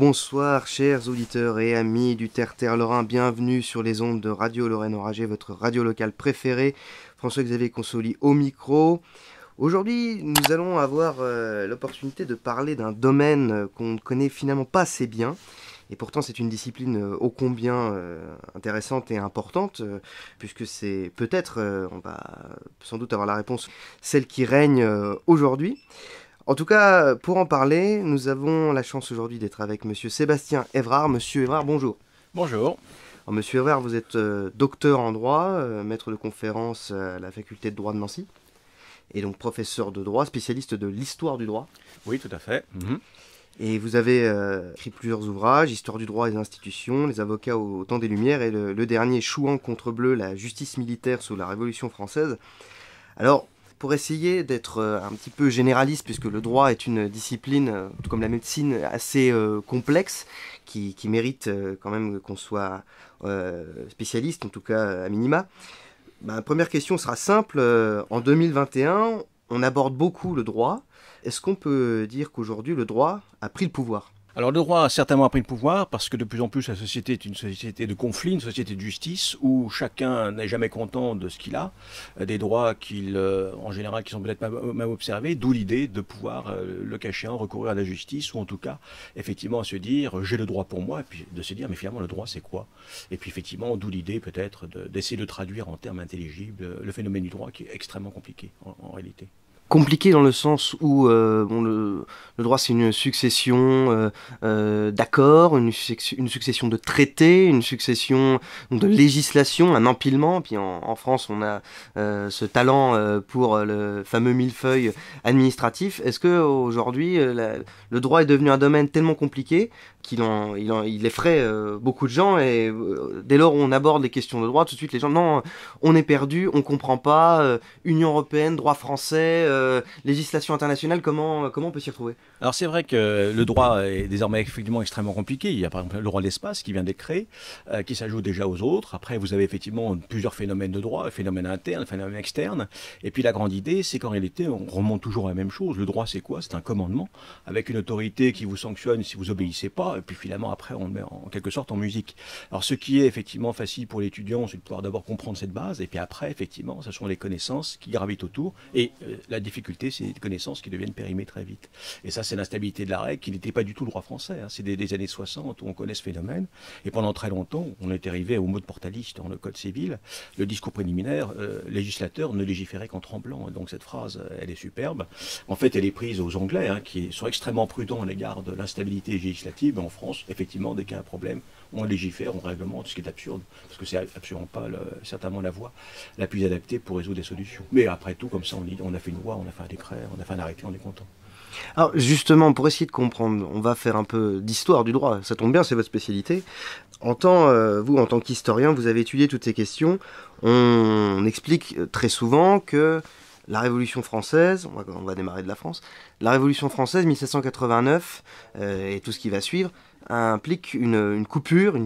bonsoir, chers auditeurs et amis du Terre-Terre Lorrain. Bienvenue sur les ondes de Radio Lorraine Enragée, votre radio locale préférée. François-Xavier Consoli au micro. Aujourd'hui, nous allons avoir l'opportunité de parler d'un domaine qu'on ne connaît finalement pas assez bien. Et pourtant, c'est une discipline ô combien intéressante et importante, puisque c'est peut-être, on va sans doute avoir la réponse, celle qui règne aujourd'hui. En tout cas, pour en parler, nous avons la chance aujourd'hui d'être avec Monsieur Sébastien Évrard. Monsieur Évrard, bonjour. Bonjour. Alors, Monsieur Évrard, vous êtes docteur en droit, maître de conférence à la faculté de droit de Nancy, et donc professeur de droit, spécialiste de l'histoire du droit. Oui, tout à fait. Et vous avez écrit plusieurs ouvrages, Histoire du droit et des institutions, Les avocats au temps des Lumières, et le dernier, Chouan contre Bleu, la justice militaire sous la Révolution française. Alors, pour essayer d'être un petit peu généraliste, puisque le droit est une discipline, tout comme la médecine, assez complexe, qui mérite quand même qu'on soit spécialiste, en tout cas à minima. Ma première question sera simple. En 2021, on aborde beaucoup le droit. Est-ce qu'on peut dire qu'aujourd'hui, le droit a pris le pouvoir ? Alors le droit a certainement pris le pouvoir parce que de plus en plus la société est une société de conflit, une société de justice où chacun n'est jamais content de ce qu'il a, des droits en général qui sont peut-être mal observés, d'où l'idée de pouvoir, le cas échéant, recourir à la justice ou en tout cas effectivement à se dire j'ai le droit pour moi et puis de se dire mais finalement le droit c'est quoi ? Et puis effectivement d'où l'idée peut-être d'essayer de traduire en termes intelligibles le phénomène du droit qui est extrêmement compliqué en réalité. Compliqué dans le sens où le droit c'est une succession d'accords, une succession de traités, une succession de législation, un empilement. Puis en France on a ce talent pour le fameux millefeuille administratif. Est-ce qu'aujourd'hui le droit est devenu un domaine tellement compliqué qu'il effraie beaucoup de gens et dès lors où on aborde les questions de droit, tout de suite les gens non, on est perdu, on comprend pas, Union européenne, droit français, législation internationale, comment on peut s'y retrouver ? Alors c'est vrai que le droit est désormais effectivement extrêmement compliqué. Il y a par exemple le droit de l'espace qui vient d'être créé, qui s'ajoute déjà aux autres. Après vous avez effectivement plusieurs phénomènes de droit, phénomènes internes, phénomènes externes. Et puis la grande idée c'est qu'en réalité on remonte toujours à la même chose. Le droit c'est quoi ? C'est un commandement avec une autorité qui vous sanctionne si vous obéissez pas. Et puis finalement après on le met en quelque sorte en musique. Alors ce qui est effectivement facile pour l'étudiant c'est de pouvoir d'abord comprendre cette base. Et puis après effectivement ce sont les connaissances qui gravitent autour. Et la difficulté c'est les connaissances qui deviennent périmées très vite. Et ça c'est l'instabilité de la règle qui n'était pas du tout le droit français. C'est des années 60 où on connaît ce phénomène. Et pendant très longtemps, on est arrivé au mode portaliste dans le code civil. Le discours préliminaire, législateur ne légiférait qu'en tremblant. Donc cette phrase, elle est superbe. En fait, elle est prise aux Anglais, qui sont extrêmement prudents à l'égard de l'instabilité législative. Mais en France, effectivement, dès qu'il y a un problème, on légifère, on réglemente, ce qui est absurde. Parce que c'est absolument pas certainement la voie la plus adaptée pour résoudre des solutions. Mais après tout, comme ça, on a fait une loi, on a fait un décret, on a fait un arrêté, on est content. Alors justement, pour essayer de comprendre, on va faire un peu d'histoire du droit. Ça tombe bien, c'est votre spécialité. Vous, en tant qu'historien, vous avez étudié toutes ces questions. On explique très souvent que la Révolution française, on va démarrer de la France, la Révolution française 1789 et tout ce qui va suivre implique une coupure, une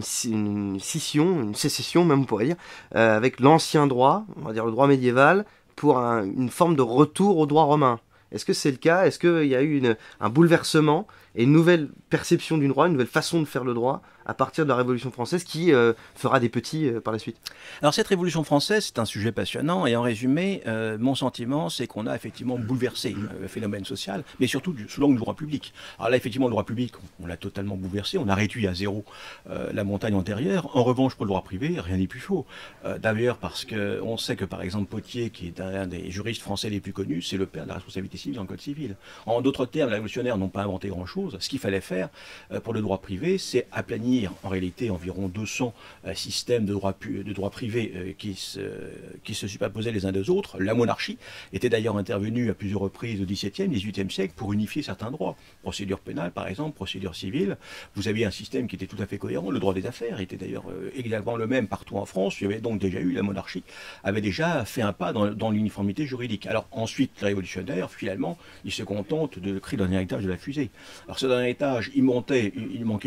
scission, une sécession même on pourrait dire, avec l'ancien droit, on va dire le droit médiéval, pour une forme de retour au droit romain. Est-ce que c'est le cas ? Est-ce qu'il y a eu un bouleversement et une nouvelle perception du droit, une nouvelle façon de faire le droit à partir de la Révolution française qui fera des petits par la suite ? Alors cette Révolution française, c'est un sujet passionnant et en résumé, mon sentiment, c'est qu'on a effectivement bouleversé le phénomène social, mais surtout sous l'angle du droit public. Alors là, effectivement, le droit public, on l'a totalement bouleversé, on a réduit à zéro la montagne antérieure. En revanche, pour le droit privé, rien n'est plus faux. D'ailleurs, parce qu'on sait que par exemple Potier, qui est un des juristes français les plus connus, c'est le père de la responsabilité civile dans le code civil. En d'autres termes, les révolutionnaires n'ont pas inventé grand-chose. Ce qu'il fallait faire pour le droit privé, c'est aplanir en réalité environ 200 systèmes de droit privé qui se superposaient les uns des autres. La monarchie était d'ailleurs intervenue à plusieurs reprises au XVIIe, XVIIIe siècle pour unifier certains droits. Procédure pénale par exemple, procédure civile. Vous aviez un système qui était tout à fait cohérent. Le droit des affaires était d'ailleurs exactement le même partout en France. Il y avait donc déjà eu, la monarchie avait déjà fait un pas dans l'uniformité juridique. Alors ensuite, les révolutionnaires, finalement, ils se contentent de créer un héritage de la fusée. Alors ce dernier étage, il manquait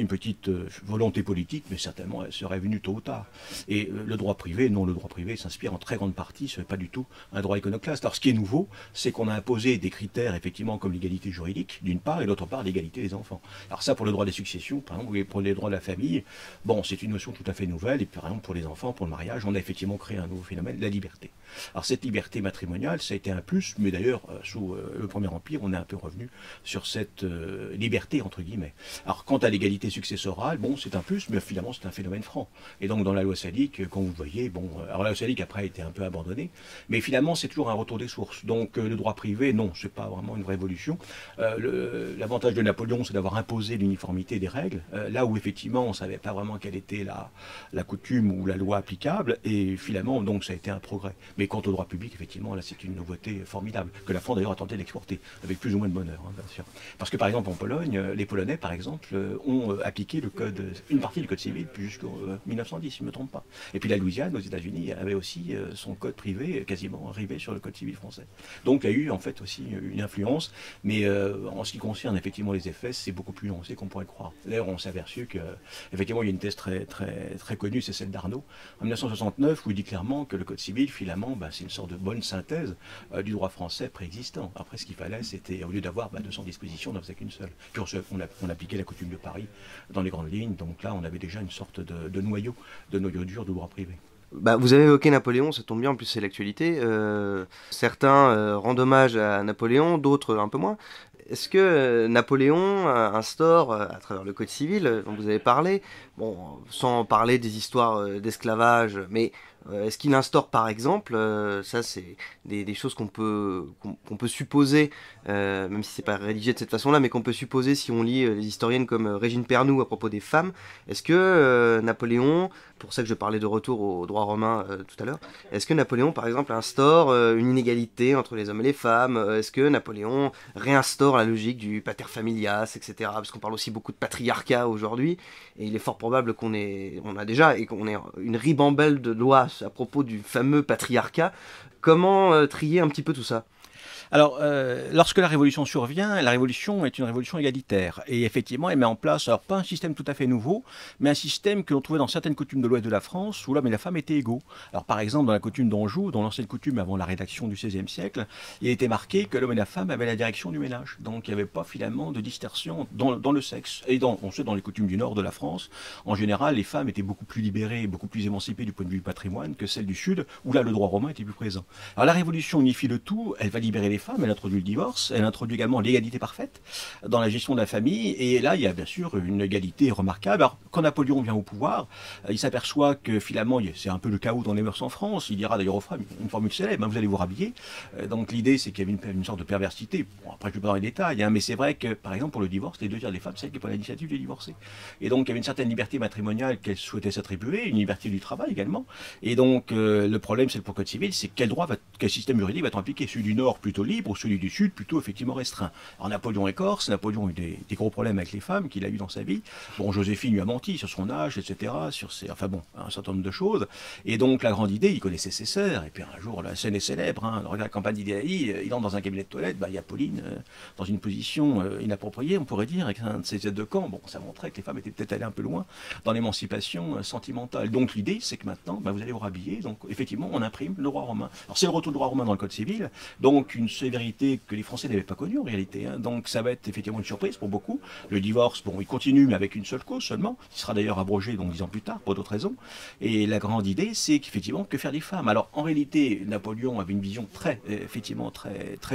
une petite volonté politique, mais certainement elle serait venue tôt ou tard. Et le droit privé, non, le droit privé s'inspire en très grande partie, ce n'est pas du tout un droit iconoclaste. Alors ce qui est nouveau, c'est qu'on a imposé des critères effectivement comme l'égalité juridique, d'une part, et d'autre part l'égalité des enfants. Alors ça pour le droit des successions, par exemple, ou pour les droits de la famille, bon, c'est une notion tout à fait nouvelle, et par exemple pour les enfants, pour le mariage, on a effectivement créé un nouveau phénomène, la liberté. Alors cette liberté matrimoniale, ça a été un plus, mais d'ailleurs, sous le Premier Empire, on est un peu revenu sur cette liberté, entre guillemets. Alors quant à l'égalité successorale, bon, c'est un plus, mais finalement c'est un phénomène franc. Et donc dans la loi salique, quand vous voyez, bon, alors la loi salique après a été un peu abandonnée, mais finalement c'est toujours un retour des sources. Donc le droit privé, non, c'est pas vraiment une révolution. L'avantage de Napoléon, c'est d'avoir imposé l'uniformité des règles, là où effectivement on savait pas vraiment quelle était la coutume ou la loi applicable, et finalement donc ça a été un progrès. Mais quant au droit public, effectivement, là c'est une nouveauté formidable, que la France d'ailleurs a tenté d'exporter, avec plus ou moins de bonheur, hein, bien sûr. Parce que par exemple en Pologne, les Polonais par exemple ont appliqué le code, une partie du code civil jusqu'en 1910, si je ne me trompe pas. Et puis la Louisiane aux États-Unis avait aussi son code privé quasiment arrivé sur le code civil français. Donc il y a eu en fait aussi une influence, mais en ce qui concerne effectivement les effets, c'est beaucoup plus nuancé qu'on pourrait le croire. D'ailleurs on s'est aperçu qu'effectivement il y a une thèse très connue, c'est celle d'Arnaud, en 1969, où il dit clairement que le code civil finalement c'est une sorte de bonne synthèse du droit français préexistant. Après ce qu'il fallait c'était, au lieu d'avoir 200 dispositions, on n'en faisait qu'une seule. Puis on appliquait la coutume de Paris dans les grandes lignes, donc là on avait déjà une sorte de noyau dur de droit privé. Bah, vous avez évoqué Napoléon, ça tombe bien, en plus c'est l'actualité. Certains rendent hommage à Napoléon, d'autres un peu moins. Est-ce que Napoléon instaure, à travers le Code civil dont vous avez parlé, bon, sans parler des histoires d'esclavage, mais est-ce qu'il instaure par exemple, ça c'est des choses qu'on peut supposer, même si c'est pas rédigé de cette façon-là, mais qu'on peut supposer si on lit les historiennes comme Régine Pernoud à propos des femmes, est-ce que Napoléon, pour ça que je parlais de retour au droit romain tout à l'heure, est-ce que Napoléon par exemple instaure une inégalité entre les hommes et les femmes, est-ce que Napoléon réinstaure la logique du pater familias, etc. Parce qu'on parle aussi beaucoup de patriarcat aujourd'hui, et il est fort probable qu'on ait une ribambelle de lois à propos du fameux patriarcat. Comment trier un petit peu tout ça ? Alors, lorsque la Révolution survient, la Révolution est une révolution égalitaire. Et effectivement, elle met en place, alors pas un système tout à fait nouveau, mais un système que l'on trouvait dans certaines coutumes de l'ouest de la France, où l'homme et la femme étaient égaux. Alors par exemple, dans la coutume d'Anjou, dans l'ancienne coutume avant la rédaction du XVIe siècle, il était marqué que l'homme et la femme avaient la direction du ménage. Donc il n'y avait pas finalement de distorsion dans le sexe. Et on sait, dans les coutumes du nord de la France, en général, les femmes étaient beaucoup plus libérées, beaucoup plus émancipées du point de vue du patrimoine que celles du sud, où là, le droit romain était plus présent. Alors la Révolution unifie le tout, elle va libérer les femmes, elle introduit le divorce, elle introduit également l'égalité parfaite dans la gestion de la famille, et là il y a bien sûr une égalité remarquable. Alors quand Napoléon vient au pouvoir, il s'aperçoit que finalement c'est un peu le chaos dans les mœurs en France. Il dira d'ailleurs aux femmes une formule célèbre, vous allez vous rhabiller. Donc l'idée c'est qu'il y avait une sorte de perversité. Bon, après je ne vais pas dans les détails, mais c'est vrai que par exemple pour le divorce, les 2 tiers des femmes c'est elles qui prennent l'initiative de divorcer. Et donc il y avait une certaine liberté matrimoniale qu'elle souhaitait s'attribuer, une liberté du travail également. Et donc le problème c'est pour le code civil, c'est quel système juridique va être appliqué, celui du Nord plutôt libre ou celui du Sud plutôt effectivement restreint. Alors Napoléon est corse, Napoléon a eu des gros problèmes avec les femmes qu'il a eu dans sa vie. Bon, Joséphine lui a menti sur son âge, etc., un certain nombre de choses. Et donc la grande idée, il connaissait ses sœurs, et puis un jour la scène est célèbre, dans la campagne d'Italie, il entre dans un cabinet de toilette, il y a Pauline dans une position inappropriée, on pourrait dire, avec un de ses aides de camp. Bon, ça montrait que les femmes étaient peut-être allées un peu loin dans l'émancipation sentimentale. Donc l'idée, c'est que maintenant, vous allez vous rhabiller, donc effectivement, on imprime le droit romain. Alors c'est le retour du droit romain dans le code civil, donc une sévérité que les Français n'avaient pas connue en réalité. Donc ça va être effectivement une surprise pour beaucoup. Le divorce, bon, il continue, mais avec une seule cause seulement, qui sera d'ailleurs abrogé donc 10 ans plus tard, pour d'autres raisons. Et la grande idée, c'est qu'effectivement, que faire des femmes? Alors en réalité, Napoléon avait une vision très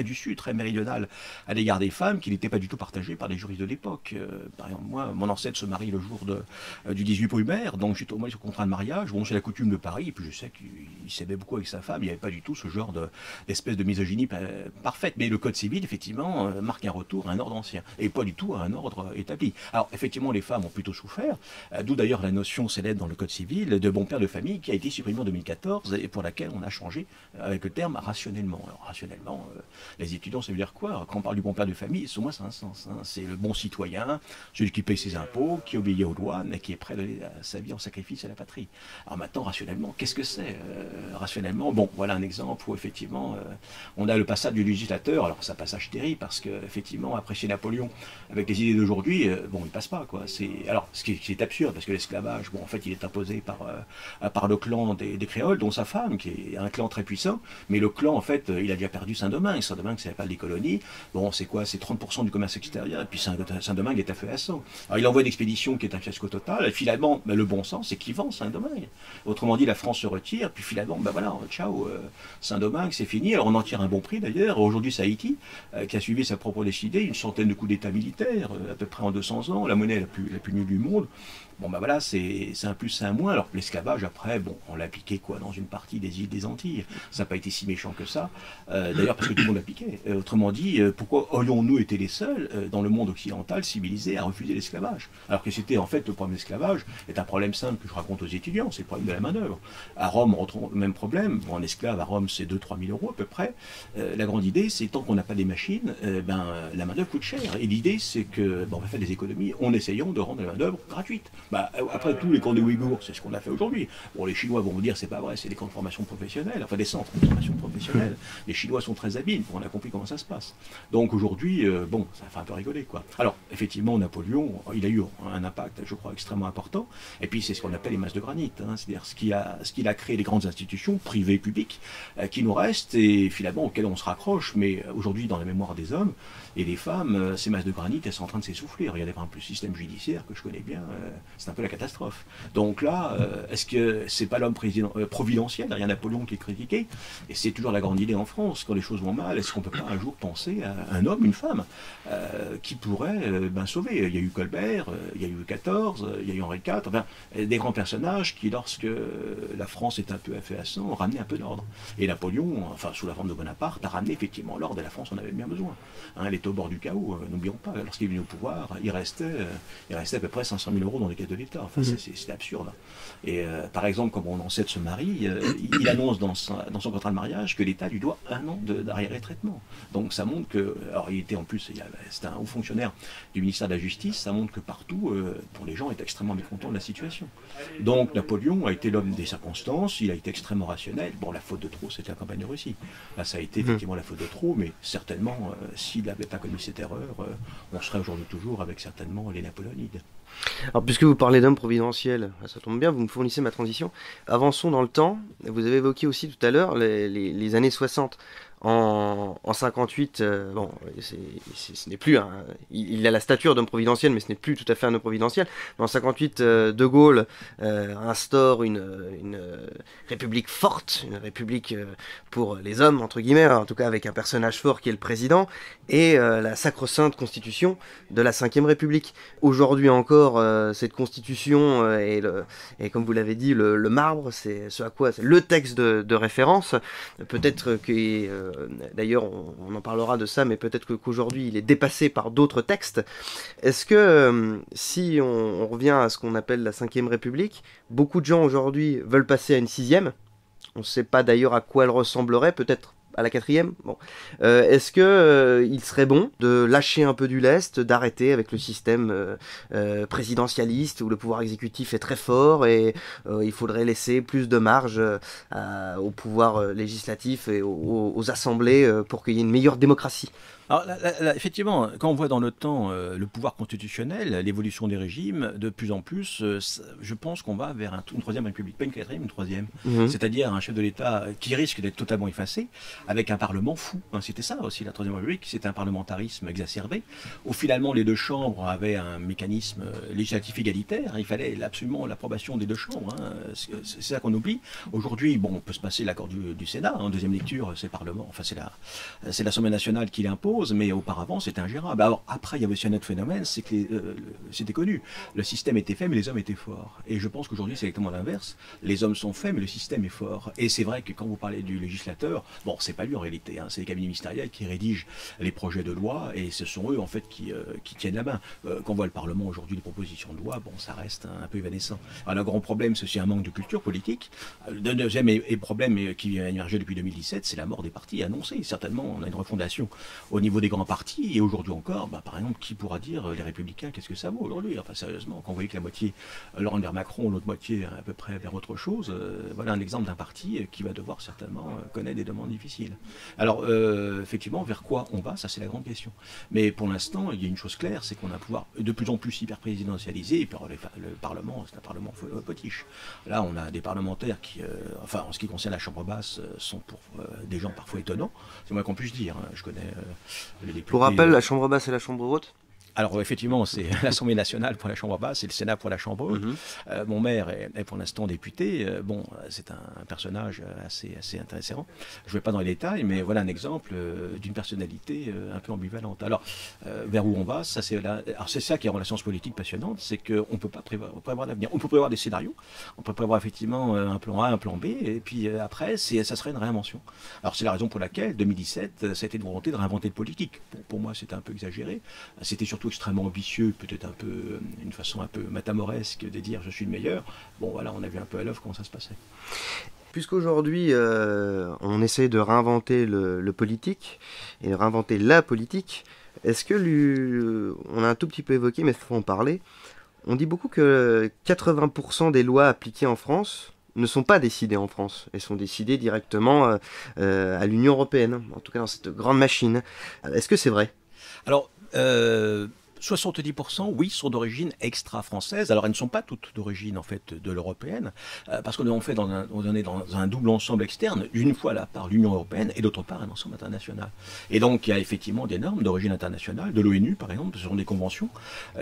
du Sud, très méridionale à l'égard des femmes, qui n'était pas du tout partagée par les juristes de l'époque. Par exemple, moi, mon ancêtre se marie le jour du 18 Brumaire, donc j'étais au moins sur contrat de mariage. Bon, c'est la coutume de Paris, et puis je sais qu'il s'aimait beaucoup avec sa femme, il n'y avait pas du tout ce genre d'espèce de misogynie parfaite. Mais le code civil, effectivement, marque un retour à un ordre ancien, et pas du tout à un ordre établi. Alors, effectivement, les femmes ont plutôt souffert, d'où d'ailleurs la notion célèbre dans le code civil de bon père de famille, qui a été supprimée en 2014, et pour laquelle on a changé avec le terme rationnellement. Alors, rationnellement, les étudiants, ça veut dire quoi? Quand on parle du bon père de famille, au moins c'est un sens. C'est le bon citoyen, celui qui paye ses impôts, qui obéit aux lois, mais qui est prêt à donner sa vie en sacrifice à la patrie. Alors maintenant, rationnellement, qu'est-ce que c'est? Rationnellement, bon, voilà un exemple où effectivement, on a le passage du législateur, alors c'est un passage terrible parce qu'effectivement, apprécier Napoléon avec les idées d'aujourd'hui, bon, il passe pas, quoi. Alors, ce qui est absurde, parce que l'esclavage, bon, en fait, il est imposé par le clan des créoles, dont sa femme, qui est un clan très puissant, mais le clan, en fait, il a déjà perdu Saint-Domingue. Saint-Domingue, c'est pas des colonies. Bon, c'est quoi? C'est 30% du commerce extérieur, et puis Saint-Domingue est à feu à sang. Alors, il envoie une expédition qui est un fiasco total, et finalement, le bon sens, c'est qu'il vend Saint-Domingue. Autrement dit, la France se retire, puis finalement, ben voilà, ciao, Saint-Domingue, c'est fini. Alors, on en tire un bon prix, d'ailleurs. Aujourd'hui, c'est Haïti, qui a suivi sa propre décidée, une centaine de coups d'État militaires, à peu près en 200 ans, la monnaie la plus nulle du monde. Bon, ben voilà, c'est un plus, c'est un moins. Alors que l'esclavage, après, bon, on l'a appliqué quoi, dans une partie des îles des Antilles. Ça n'a pas été si méchant que ça. D'ailleurs, parce que tout le monde l'appliquait. Autrement dit, pourquoi aurions-nous été les seuls, dans le monde occidental, civilisé, à refuser l'esclavage? Alors que c'était, en fait, le problème de l'esclavage est un problème simple que je raconte aux étudiants, c'est le problème de la main-d'œuvre. À Rome, on retrouve le même problème. Bon, un esclave à Rome, c'est 2-3 000 euros à peu près. La grande idée, c'est tant qu'on n'a pas des machines, la main-d'œuvre coûte cher. Et l'idée, c'est que, bon, on va faire des économies en essayant de rendre la main-d'œuvre gratuite. Bah, après tout, les camps des Ouïghours, c'est ce qu'on a fait aujourd'hui. Bon, les Chinois vont vous dire, c'est pas vrai, c'est des camps de formation professionnelle, enfin des centres de formation professionnelle. Les Chinois sont très habiles, on a compris comment ça se passe. Donc aujourd'hui, bon, ça fait un peu rigoler, quoi. Alors, effectivement, Napoléon, il a eu un impact, je crois, extrêmement important. Et puis, c'est ce qu'on appelle les masses de granit, hein, c'est-à-dire ce qu'il a créé les grandes institutions, privées, publiques, qui nous restent et finalement auxquelles on se raccroche. Mais aujourd'hui, dans la mémoire des hommes et des femmes, ces masses de granit, elles sont en train de s'essouffler. Regardez par exemple le système judiciaire que je connais bien, c'est un peu la catastrophe. Donc là, est-ce que c'est pas l'homme providentiel derrière Napoléon qui est critiqué? Et c'est toujours la grande idée en France, quand les choses vont mal, est-ce qu'on peut pas un jour penser à un homme, une femme, qui pourrait sauver? Il y a eu Colbert, il y a eu Louis XIV, il y a eu Henri IV, enfin, des grands personnages qui, lorsque la France est un peu à feu à sang, ont ramené un peu d'ordre. Et Napoléon, enfin sous la forme de Bonaparte, a ramené effectivement l'ordre, et la France en avait bien besoin. Hein, elle était au bord du chaos, n'oublions pas, lorsqu'il est venu au pouvoir, il restait à peu près 500 000 euros dans les caisses de l'État. Enfin, c'est absurde. Et par exemple, comme mon ancêtre se marie, il annonce dans son contrat de mariage que l'État lui doit 1 an d'arrière-traitement. Donc ça montre que, alors il était en plus, c'était un haut fonctionnaire du ministère de la Justice, ça montre que partout, pour les gens, est extrêmement mécontents de la situation. Donc Napoléon a été l'homme des circonstances, il a été extrêmement rationnel. Bon, la faute de trop, c'était la campagne de Russie. Là, ça a été effectivement la faute de trop, mais certainement, s'il n'avait pas commis cette erreur, on serait aujourd'hui toujours avec certainement les Napoléonides. Alors, puisque vous parlez d'homme providentiel, ça tombe bien, vous me fournissez ma transition. Avançons dans le temps. Vous avez évoqué aussi tout à l'heure les années 60. En 58, bon, ce n'est plus il a la stature d'homme providentiel, mais ce n'est plus tout à fait un homme providentiel. Mais en 58, De Gaulle instaure une république forte, une république pour les hommes, entre guillemets, en tout cas avec un personnage fort qui est le président, et la sacro-sainte constitution de la Ve République. Aujourd'hui encore, cette constitution est comme vous l'avez dit, le marbre, c'est ce à quoi c'est le texte de référence. Peut-être que d'ailleurs, on en parlera de ça, mais peut-être qu'aujourd'hui, il est dépassé par d'autres textes. Est-ce que, si on revient à ce qu'on appelle la Ve République, beaucoup de gens aujourd'hui veulent passer à une 6e. On ne sait pas d'ailleurs à quoi elle ressemblerait, peut-être à la 4e. Bon. Est-ce que il serait bon de lâcher un peu du lest, d'arrêter avec le système présidentialiste où le pouvoir exécutif est très fort et il faudrait laisser plus de marge au pouvoir législatif et aux assemblées pour qu'il y ait une meilleure démocratie? Alors, effectivement, quand on voit dans le temps le pouvoir constitutionnel, l'évolution des régimes, de plus en plus, je pense qu'on va vers une 3e république, pas une 4e, une 3e. C'est-à-dire un chef de l'État qui risque d'être totalement effacé, avec un parlement fou. Hein, c'était ça aussi, la 3e république, c'était un parlementarisme exacerbé, où finalement les deux chambres avaient un mécanisme législatif égalitaire. Hein, il fallait absolument l'approbation des deux chambres. Hein, c'est ça qu'on oublie. Aujourd'hui, bon, on peut se passer l'accord du Sénat. En 2e lecture, c'est le Parlement, enfin c'est l'Assemblée nationale qui l'impose. Mais auparavant c'était ingérable. Alors après il y avait aussi un autre phénomène, c'est que c'était connu, le système était faible mais les hommes étaient forts. Et je pense qu'aujourd'hui c'est exactement l'inverse, les hommes sont faibles mais le système est fort. Et c'est vrai que quand vous parlez du législateur, bon c'est pas lui en réalité, hein, c'est les cabinets ministériels qui rédigent les projets de loi et ce sont eux en fait qui tiennent la main. Quand on voit le Parlement aujourd'hui, les propositions de loi, bon ça reste un peu évanescent. Alors le grand problème c'est aussi un manque de culture politique. Le deuxième problème qui a émergé depuis 2017, c'est la mort des partis annoncés. Certainement on a une refondation au niveau des grands partis, et aujourd'hui encore, par exemple, qui pourra dire les Républicains, qu'est-ce que ça vaut aujourd'hui? Enfin, sérieusement, quand vous voyez que la moitié l'oriente vers Macron, l'autre moitié à peu près vers autre chose, voilà un exemple d'un parti qui va devoir certainement connaître des demandes difficiles. Alors, effectivement, vers quoi on va? Ça, c'est la grande question. Mais pour l'instant, il y a une chose claire, c'est qu'on a un pouvoir de plus en plus hyper présidentialisé, et puis le Parlement, c'est un Parlement potiche. Là, on a des parlementaires qui, enfin, en ce qui concerne la Chambre basse, sont pour des gens parfois étonnants. C'est moins qu'on puisse dire. Hein. Je connais les députés. Pour rappel, la Chambre basse et la Chambre haute? Alors effectivement, c'est l'Assemblée nationale pour la Chambre basse et le Sénat pour la Chambre haute. Mon maire est pour l'instant député. Bon, c'est un personnage assez intéressant. Je ne vais pas dans les détails, mais voilà un exemple d'une personnalité un peu ambivalente. Alors, vers où on va, ça c'est ça qui est en science politique passionnante, c'est qu'on ne peut pas prévoir l'avenir. On peut prévoir des scénarios, on peut prévoir effectivement un plan A, un plan B, et puis après, ça serait une réinvention. Alors c'est la raison pour laquelle 2017, ça a été une volonté de réinventer le politique. Bon, pour moi, c'était un peu exagéré. C'était surtout extrêmement ambitieux, peut-être un peu une façon un peu matamoresque de dire je suis le meilleur. Bon voilà, on a vu un peu à l'œuvre comment ça se passait. Puisqu'aujourd'hui on essaie de réinventer le politique et de réinventer la politique, est-ce que on a un tout petit peu évoqué, mais il faut en parler. On dit beaucoup que 80% des lois appliquées en France ne sont pas décidées en France. Elles sont décidées directement à l'Union européenne, en tout cas dans cette grande machine. Est-ce que c'est vrai? Alors, 70%, oui, sont d'origine extra-française. Alors, elles ne sont pas toutes d'origine, en fait, de l'européenne, parce qu'on est fait dans un double ensemble externe, d'une fois là par l'Union européenne et d'autre part un ensemble international. Et donc, il y a effectivement des normes d'origine internationale, de l'ONU, par exemple, ce sont des conventions,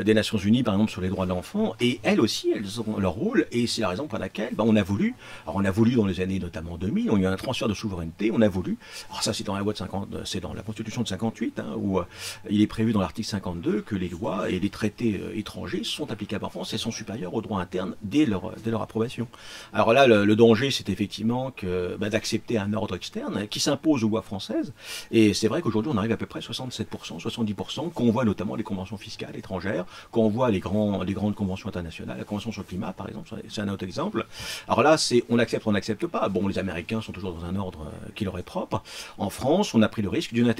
des Nations Unies, par exemple, sur les droits de l'enfant, et elles aussi, elles ont leur rôle, et c'est la raison pour laquelle on a voulu dans les années notamment 2000, on a eu un transfert de souveraineté, on a voulu, alors ça c'est dans la loi de 50, c'est dans la Constitution de 58, hein, où il est prévu dans l'article 52 que les lois et les traités étrangers sont applicables en France et sont supérieurs aux droits internes dès leur approbation. Alors là, le danger, c'est effectivement d'accepter un ordre externe qui s'impose aux lois françaises. Et c'est vrai qu'aujourd'hui, on arrive à peu près 67%, 70%, qu'on voit notamment les conventions fiscales étrangères, qu'on voit les grandes conventions internationales, la Convention sur le climat, par exemple, c'est un autre exemple. Alors là, on accepte ou on n'accepte pas. Bon, les Américains sont toujours dans un ordre qui leur est propre. En France, on a pris le risque d'une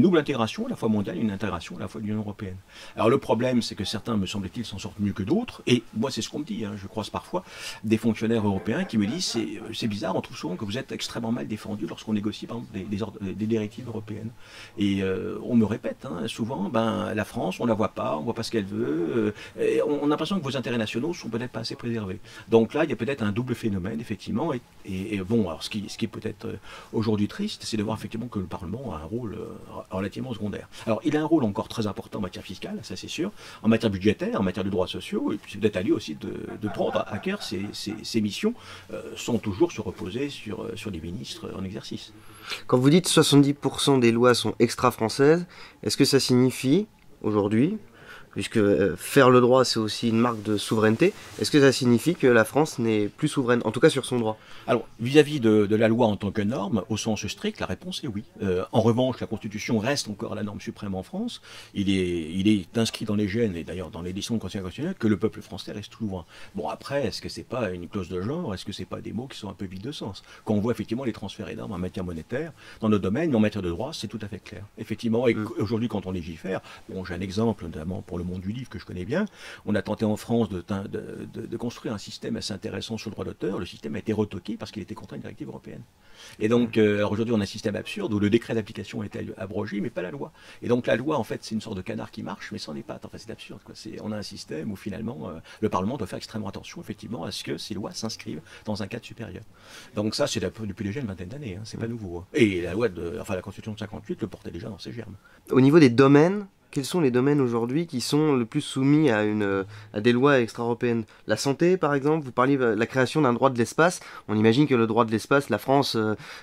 double intégration, à la fois mondiale et une intégration à la fois de l'Union européenne. Alors le problème, c'est que certains, me semble-t-il, s'en sortent mieux que d'autres, et moi c'est ce qu'on me dit, hein. Je croise parfois des fonctionnaires européens qui me disent c'est bizarre, on trouve souvent que vous êtes extrêmement mal défendu lorsqu'on négocie par exemple des directives européennes. Et on me répète souvent, la France, on la voit pas, on voit pas ce qu'elle veut, et on a l'impression que vos intérêts nationaux sont peut-être pas assez préservés. Donc là, il y a peut-être un double phénomène, effectivement, et bon, alors ce qui est peut-être aujourd'hui triste, c'est de voir effectivement que le Parlement a un rôle relativement secondaire. Alors il a un rôle encore très important en matière fiscale, ça c'est sûr, en matière budgétaire, en matière de droits sociaux, et puis c'est peut-être à lui aussi de prendre à cœur ces missions, sans toujours se reposer sur les ministres en exercice. Quand vous dites 70% des lois sont extra-françaises, est-ce que ça signifie, aujourd'hui, puisque faire le droit c'est aussi une marque de souveraineté, est-ce que ça signifie que la France n'est plus souveraine, en tout cas sur son droit? Alors, vis-à-vis de la loi en tant que norme, au sens strict, la réponse est oui. En revanche, la Constitution reste encore la norme suprême en France. Il est inscrit dans les gènes, et d'ailleurs dans l'édition de Conseil constitutionnel, que le peuple français reste souverain. Bon, après, est-ce que c'est pas une clause de genre? Est-ce que c'est pas des mots qui sont un peu vides de sens? Quand on voit effectivement les transferts énormes en matière monétaire, dans nos domaines, mais en matière de droit, c'est tout à fait clair. Effectivement, et aujourd'hui, quand on légifère, bon, j'ai un exemple, notamment pour le monde du livre que je connais bien, on a tenté en France de construire un système assez intéressant sur le droit d'auteur. Le système a été retoqué parce qu'il était contre une directive européenne. Et donc, aujourd'hui, on a un système absurde où le décret d'application a été abrogé, mais pas la loi. Et donc, la loi, en fait, c'est une sorte de canard qui marche, mais sans les pattes. Enfin, c'est absurde, quoi. On a un système où, finalement, le Parlement doit faire extrêmement attention, effectivement, à ce que ces lois s'inscrivent dans un cadre supérieur. Donc, ça, c'est depuis déjà une vingtaine d'années, hein. C'est pas nouveau. Hein. Et la Constitution de 58 le portait déjà dans ses germes. Au niveau des domaines, quels sont les domaines aujourd'hui qui sont le plus soumis à des lois extra-européennes? La santé, par exemple, vous parliez de la création d'un droit de l'espace. On imagine que le droit de l'espace, la France,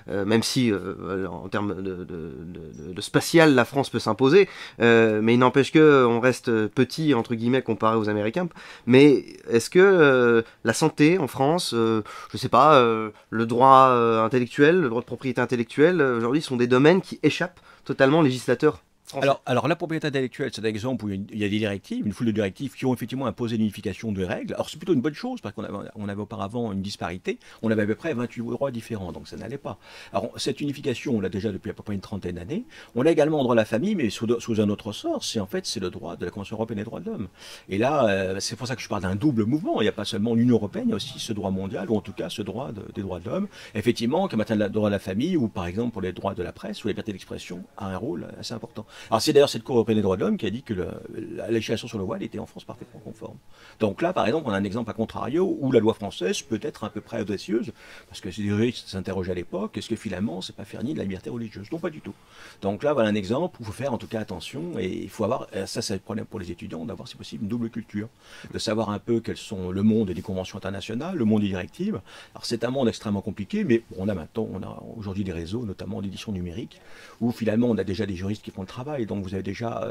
même si en termes de spatial, la France peut s'imposer, mais il n'empêche qu'on reste petit, entre guillemets, comparé aux Américains. Mais est-ce que la santé en France, je sais pas, le droit intellectuel, le droit de propriété intellectuelle, aujourd'hui, sont des domaines qui échappent totalement aux législateurs? français. Alors, la propriété intellectuelle, c'est un exemple où il y a des directives, une foule de directives qui ont effectivement imposé l'unification de règles. Alors c'est plutôt une bonne chose parce qu'on avait auparavant une disparité. On avait à peu près 28 droits différents, donc ça n'allait pas. Alors cette unification, on l'a déjà depuis à peu près une trentaine d'années. On a également le droit de la famille, mais sous un autre sort. C'est le droit de la Convention européenne des droits de l'homme. Et là, c'est pour ça que je parle d'un double mouvement. Il n'y a pas seulement l'Union européenne, il y a aussi ce droit mondial, ou en tout cas ce droit des droits de l'homme. Effectivement, comme le droit de la famille, ou par exemple pour les droits de la presse, ou la liberté d'expression, a un rôle assez important. Alors c'est d'ailleurs cette Cour européenne des droits de l'homme qui a dit que la législation sur le voile était en France parfaitement conforme. Donc là, par exemple, on a un exemple à contrario où la loi française peut être à peu près audacieuse, parce que ces juristes s'interrogeaient à l'époque, est-ce que finalement c'est pas faire ni de la liberté religieuse? Non, pas du tout. Donc là, voilà un exemple où il faut faire en tout cas attention, et il faut avoir, ça c'est le problème pour les étudiants, d'avoir si possible une double culture, de savoir un peu quels sont le monde des conventions internationales, le monde des directives. Alors c'est un monde extrêmement compliqué, mais on a aujourd'hui des réseaux, notamment d'édition numérique, où finalement on a déjà des juristes qui font le travail, donc vous avez déjà,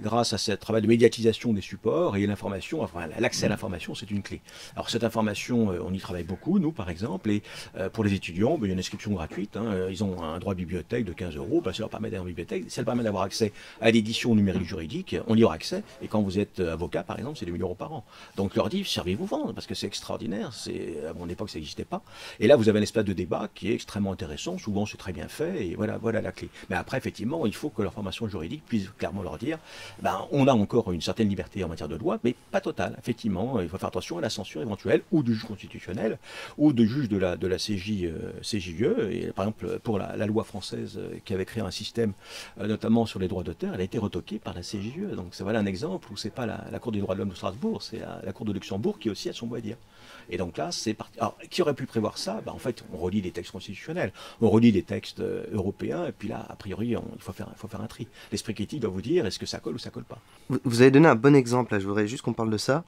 grâce à ce travail de médiatisation des supports et l'information, enfin l'accès à l'information, c'est une clé. Alors cette information, on y travaille beaucoup, nous par exemple, et pour les étudiants, il y a une inscription gratuite, ils ont un droit de bibliothèque de 15 €, ça leur permet d'aller en bibliothèque, ça leur permet d'avoir accès à l'édition numérique juridique, on y aura accès, et quand vous êtes avocat par exemple, c'est 2 000 € par an. Donc leur dit, servez-vous vendre, parce que c'est extraordinaire, à mon époque ça n'existait pas, et là vous avez un espace de débat qui est extrêmement intéressant, souvent c'est très bien fait, et voilà la clé. Mais après effectivement, il faut que leur formation juridique puisse clairement leur dire, on a encore une certaine liberté en matière de droit, mais pas totale. Effectivement, il faut faire attention à la censure éventuelle, ou du juge constitutionnel, ou du juge de la CJE. Et par exemple, pour la loi française qui avait créé un système, notamment sur les droits d'auteur, elle a été retoquée par la CJE. Donc voilà un exemple où c'est pas la Cour des droits de l'homme de Strasbourg, c'est la Cour de Luxembourg qui aussi a son mot à dire. Et donc là, c'est parti. Alors, qui aurait pu prévoir ça? En fait, on relit des textes constitutionnels, on relit des textes européens, et puis là, a priori, il faut faire un tri. L'esprit critique doit vous dire, est-ce que ça colle ou ça colle pas? Vous avez donné un bon exemple, là, je voudrais juste qu'on parle de ça.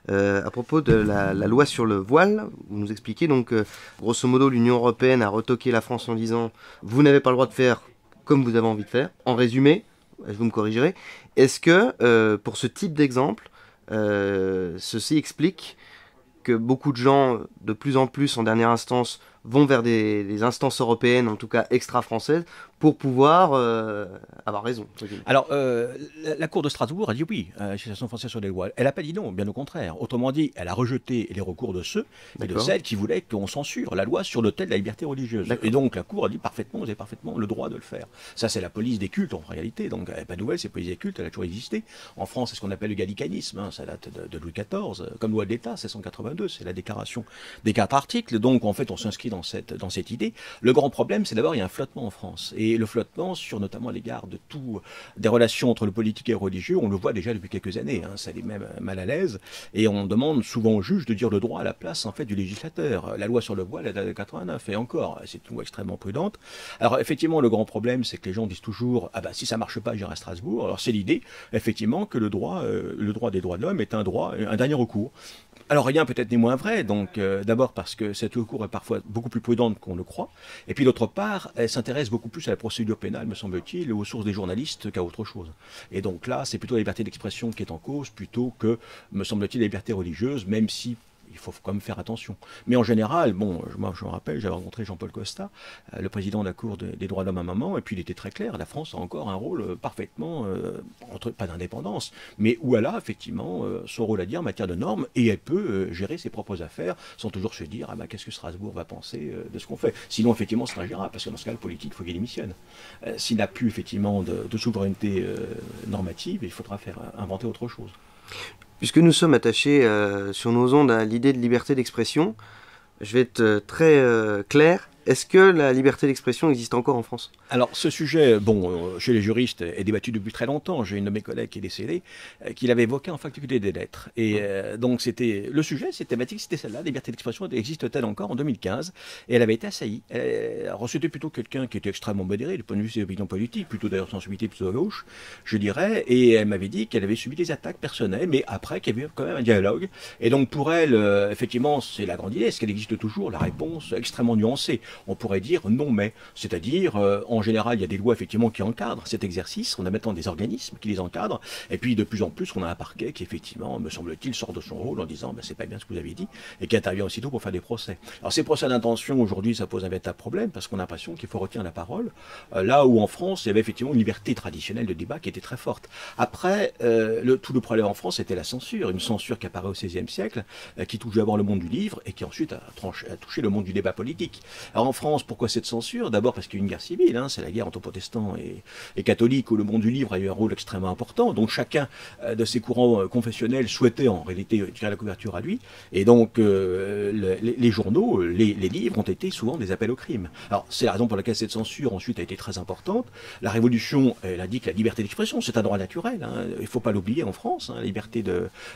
À propos de la loi sur le voile, vous nous expliquez donc, grosso modo, l'Union européenne a retoqué la France en disant « vous n'avez pas le droit de faire comme vous avez envie de faire ». En résumé, vous me corrigerez, est-ce que, pour ce type d'exemple, ceci explique que beaucoup de gens, de plus en plus, en dernière instance, vont vers des instances européennes, en tout cas extra-françaises, pour pouvoir avoir raison. Alors, la Cour de Strasbourg a dit oui à la législation française sur les lois. Elle n'a pas dit non, bien au contraire. Autrement dit, elle a rejeté les recours de ceux et de celles qui voulaient qu'on censure la loi sur l'autel de la liberté religieuse. Et donc, la Cour a dit parfaitement, vous avez parfaitement le droit de le faire. Ça, c'est la police des cultes, en réalité. Donc, elle n'est pas nouvelle, c'est police des cultes, elle a toujours existé. En France, c'est ce qu'on appelle le gallicanisme, ça date de Louis XIV. Comme loi de l'État, 1682, c'est la déclaration des 4 articles. Donc, en fait, on s'inscrit dans cette idée. Le grand problème, c'est d'abord, il y a un flottement en France. Et le flottement, notamment à l'égard de des relations entre le politique et le religieux, on le voit déjà depuis quelques années. Ça les met mal à l'aise. Et on demande souvent aux juges de dire le droit à la place, en fait, du législateur. La loi sur le voile, elle date de 89. Et encore, c'est une loi extrêmement prudente. Alors, effectivement, le grand problème, c'est que les gens disent toujours, si ça marche pas, j'irai à Strasbourg. Alors, c'est l'idée, effectivement, que le droit des droits de l'homme est un dernier recours. Alors rien peut-être n'est moins vrai, donc d'abord parce que cette recours est parfois beaucoup plus prudente qu'on le croit, et puis d'autre part, elle s'intéresse beaucoup plus à la procédure pénale, me semble-t-il, et aux sources des journalistes qu'à autre chose. Et donc là, c'est plutôt la liberté d'expression qui est en cause, plutôt que, me semble-t-il, la liberté religieuse, même si il faut quand même faire attention. Mais en général, moi je me rappelle, j'avais rencontré Jean-Paul Costa, le président de la Cour des droits de l'homme à un moment, et puis il était très clair, la France a encore un rôle parfaitement, pas d'indépendance, mais où elle a effectivement son rôle à dire en matière de normes, et elle peut gérer ses propres affaires, sans toujours se dire, qu'est-ce que Strasbourg va penser de ce qu'on fait. Sinon, effectivement, c'est ingérable, parce que dans ce cas, le politique, il faut qu'il démissionne. S'il n'a plus, effectivement, de souveraineté normative, il faudra inventer autre chose. Puisque nous sommes attachés sur nos ondes à l'idée de liberté d'expression, je vais être très clair. Est-ce que la liberté d'expression existe encore en France? Alors, ce sujet, chez les juristes, est débattu depuis très longtemps. J'ai une de mes collègues qui est décédée, qui l'avait évoqué en faculté des lettres. Et donc, le sujet, cette thématique, c'était celle-là. La liberté d'expression existe-t-elle encore en 2015? Et elle avait été assaillie. Alors, c'était plutôt quelqu'un qui était extrêmement modéré du point de vue de ses opinions politiques, plutôt d'ailleurs sensibilité plutôt à gauche, je dirais. Et elle m'avait dit qu'elle avait subi des attaques personnelles, mais après, qu'il y avait quand même un dialogue. Et donc, pour elle, effectivement, c'est la grande idée. Est-ce qu'elle existe toujours? La réponse extrêmement nuancée. on pourrait dire non mais. C'est-à-dire, en général, il y a des lois effectivement qui encadrent cet exercice, on a maintenant des organismes qui les encadrent, et puis de plus en plus, on a un parquet qui effectivement, me semble-t-il, sort de son rôle en disant c'est pas bien ce que vous avez dit, et qui intervient aussitôt pour faire des procès. Alors ces procès d'intention, aujourd'hui, ça pose un véritable problème, parce qu'on a l'impression qu'il faut retenir la parole, là où en France, il y avait effectivement une liberté traditionnelle de débat qui était très forte. Après, tout le problème en France, c'était la censure, une censure qui apparaît au XVIe siècle, qui touche d'abord le monde du livre, et qui ensuite a touché le monde du débat politique. Alors en France, pourquoi cette censure? D'abord parce qu'il y a une guerre civile, c'est la guerre entre protestants et catholiques, où le monde du livre a eu un rôle extrêmement important, donc chacun de ces courants confessionnels souhaitait en réalité tirer la couverture à lui, et donc les journaux, les livres ont été souvent des appels au crime. Alors c'est la raison pour laquelle cette censure ensuite a été très importante. La Révolution, elle a dit que la liberté d'expression, c'est un droit naturel, il ne faut pas l'oublier en France, la liberté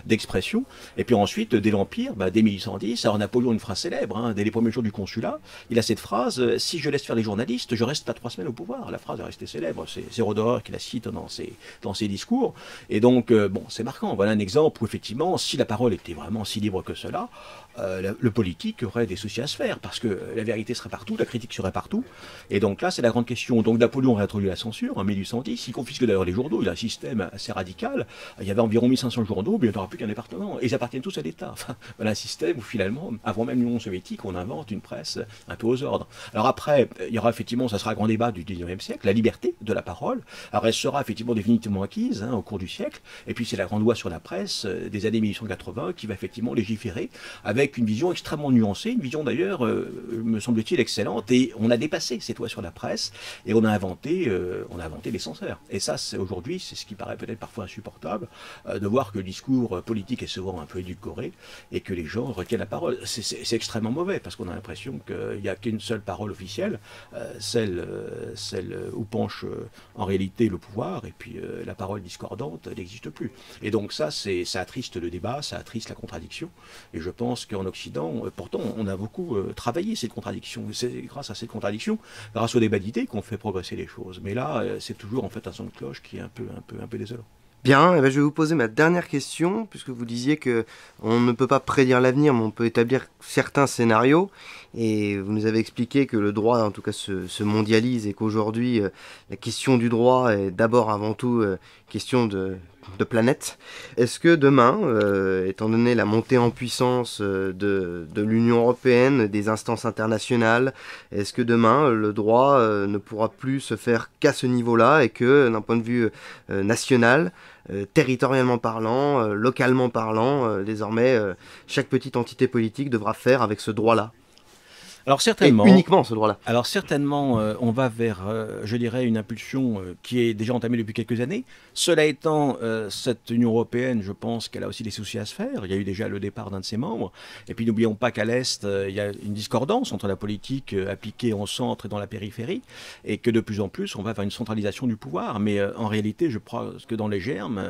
d'expression. Et puis ensuite, dès l'Empire, dès 1810, alors Napoléon a une phrase célèbre, dès les premiers jours du consulat, il a cette phrase, si je laisse faire les journalistes, je reste pas 3 semaines au pouvoir. La phrase est restée célèbre, c'est Roderer qui la cite dans ses discours. Et donc, c'est marquant. Voilà un exemple où effectivement, si la parole était vraiment si libre que cela, le politique aurait des soucis à se faire, parce que la vérité serait partout, la critique serait partout. Et donc là, c'est la grande question. Donc Napoléon a introduit la censure en 1810, il confisque d'ailleurs les journaux, il a un système assez radical. Il y avait environ 1500 journaux, mais il n'y aura plus qu'un département. Et ils appartiennent tous à l'État. Enfin, voilà un système où finalement, avant même l'Union soviétique, on invente une presse un peu aux ordres. Alors après, il y aura effectivement, ça sera un grand débat du 19e siècle, la liberté de la parole. Alors elle sera effectivement définitivement acquise au cours du siècle. Et puis c'est la grande loi sur la presse des années 1880 qui va effectivement légiférer avec une vision extrêmement nuancée, une vision d'ailleurs, me semble-t-il, excellente. Et on a dépassé cette loi sur la presse et on a inventé les censeurs. Et ça, aujourd'hui, c'est ce qui paraît peut-être parfois insupportable, de voir que le discours politique est souvent un peu édulcoré et que les gens retiennent la parole. C'est extrêmement mauvais parce qu'on a l'impression qu'il n'y a qu'une seule parole officielle, celle où penche en réalité le pouvoir, et puis la parole discordante n'existe plus. Et donc ça attriste le débat, ça attriste la contradiction. Et je pense qu'en Occident, pourtant, on a beaucoup travaillé cette contradiction. C'est grâce à cette contradiction, grâce au débat d'idées, qu'on fait progresser les choses. Mais là, c'est toujours en fait un son de cloche qui est un peu désolant. Bien, je vais vous poser ma dernière question, puisque vous disiez que on ne peut pas prédire l'avenir, mais on peut établir certains scénarios. Et vous nous avez expliqué que le droit, en tout cas, se mondialise et qu'aujourd'hui, la question du droit est d'abord avant tout question de planète. Est-ce que demain, étant donné la montée en puissance de l'Union européenne, des instances internationales, est-ce que demain, le droit ne pourra plus se faire qu'à ce niveau-là et que, d'un point de vue national, territorialement parlant, localement parlant, désormais, chaque petite entité politique devra faire avec ce droit-là? Alors certainement, et uniquement ce droit-là. Alors certainement, on va vers, je dirais, une impulsion qui est déjà entamée depuis quelques années. Cela étant, cette Union européenne, je pense qu'elle a aussi des soucis à se faire. Il y a eu déjà le départ d'un de ses membres. Et puis n'oublions pas qu'à l'Est, il y a une discordance entre la politique appliquée au centre et dans la périphérie, et que de plus en plus, on va vers une centralisation du pouvoir. Mais en réalité, je crois que dans les germes,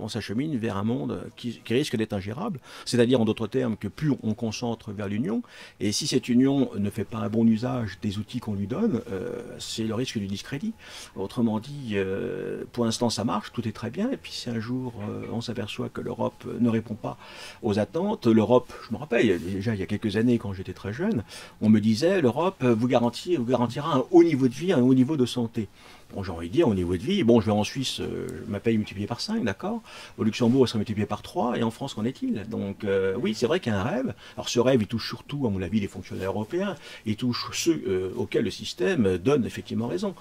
on s'achemine vers un monde qui risque d'être ingérable. C'est-à-dire, en d'autres termes, que plus on concentre vers l'Union, et si cette Union ne fait pas un bon usage des outils qu'on lui donne, c'est le risque du discrédit. Autrement dit, pour l'instant ça marche, tout est très bien, et puis si un jour on s'aperçoit que l'Europe ne répond pas aux attentes, l'Europe, je me rappelle, déjà il y a quelques années quand j'étais très jeune, on me disait l'Europe vous garantira un haut niveau de vie, un haut niveau de santé. Bon, j'ai envie de dire, au niveau de vie, bon, je vais en Suisse, ma paye multipliée par 5, d'accord. Au Luxembourg, elle sera multipliée par 3, et en France, qu'en est-il? Donc, oui, c'est vrai qu'il y a un rêve. Alors, ce rêve, il touche surtout, à mon avis, les fonctionnaires européens. Il touche ceux auxquels le système donne effectivement raison.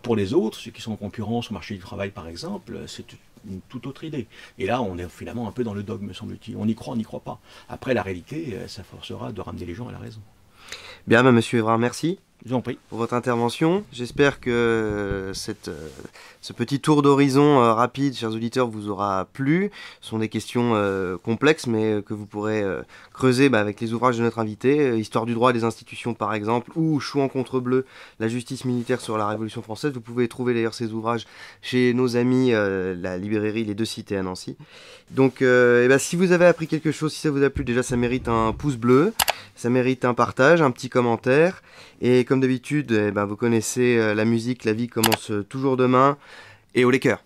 Pour les autres, ceux qui sont en concurrence au marché du travail, par exemple, c'est une toute autre idée. Et là, on est finalement un peu dans le dogme, me semble-t-il. On y croit, on n'y croit pas. Après, la réalité, ça forcera de ramener les gens à la raison. Bien, monsieur Évrard, merci. Je vous en prie. Pour votre intervention. J'espère que ce petit tour d'horizon rapide, chers auditeurs, vous aura plu. Ce sont des questions complexes, mais que vous pourrez creuser avec les ouvrages de notre invité. Histoire du droit et des institutions, par exemple, ou Chouan contre Bleu, la justice militaire sur la Révolution française. Vous pouvez trouver d'ailleurs ces ouvrages chez nos amis, la librairie Les Deux Cités à Nancy. Donc, si vous avez appris quelque chose, si ça vous a plu, déjà, ça mérite un pouce bleu. Ça mérite un partage, un petit commentaire. Et comme d'habitude, vous connaissez la musique, la vie commence toujours demain. Et haut les cœurs.